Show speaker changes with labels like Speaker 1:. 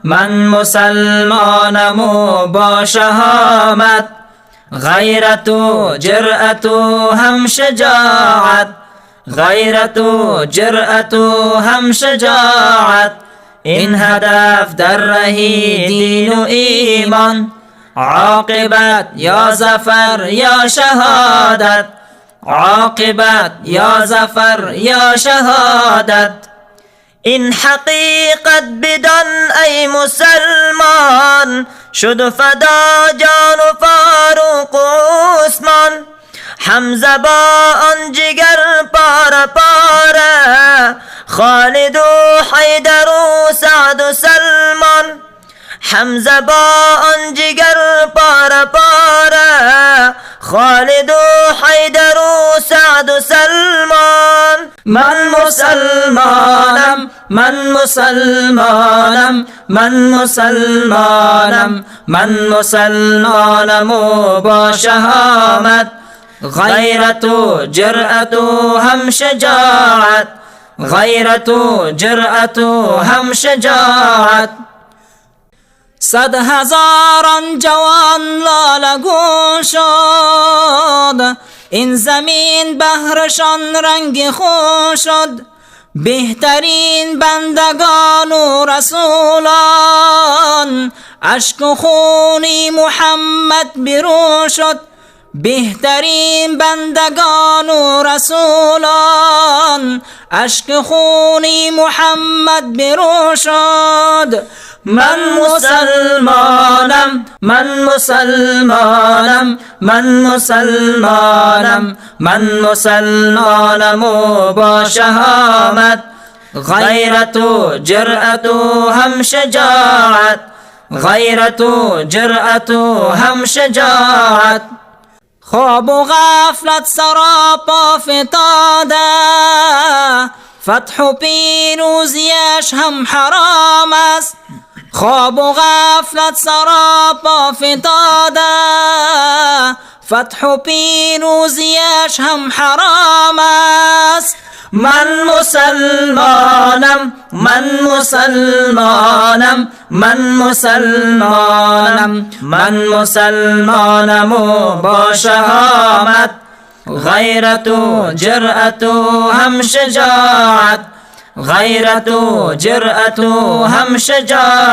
Speaker 1: من مسلمانم و با شهامت، غیرت و جرأت و هم شجاعت، غیرت و جرأت و هم شجاعت. این هدف در راه دین و ایمان، عاقبت یا ظفر یا شهادت، عاقبت یا ظفر یا شهادت. این حقیقت بدان ای مسلمان، شد فدا جان و فاروق و عثمان. حمزه با آن جگر پاره پاره، خالد و حیدر و سعد و سلمان. حمزه با آن جگر پاره پاره، خالد و حیدر و سعد و سلمان. من مسلمانم، من مسلمانم، من مسلمانم، من مسلمانم و با شهامت، غیرت و جرأت و هم شجاعت، غیرت و جرأت و هم شجاعت. 100 هزاران جوان لاله‌گون شد، این زمین بهرشان رنگ خون شد. بهترین بندگان و رسولان، اشک و خونی محمد بیرون شد. بهترین بندگان و رسولان، اشک خونی محمد بیرون شد. من مسلمانم، من مسلمانم، من مسلمانم، من مسلمانم و با شهامت، غیرت و جرأت و هم شجاعت، غیرت و جرأت و هم شجاعت. خواب و غفلت سراپا فتاده، فتح و پیروزیش هم حرام است. خواب و غفلت سراپا فتاده، فتح و پیروزیش هم حرام است. من مسلمانم، من مسلمانم، من مسلمانم، من مسلمانم و با شهامت، غیرت و جرأت و هم شجاعت، غیرت و جرأت و هم شجاعت.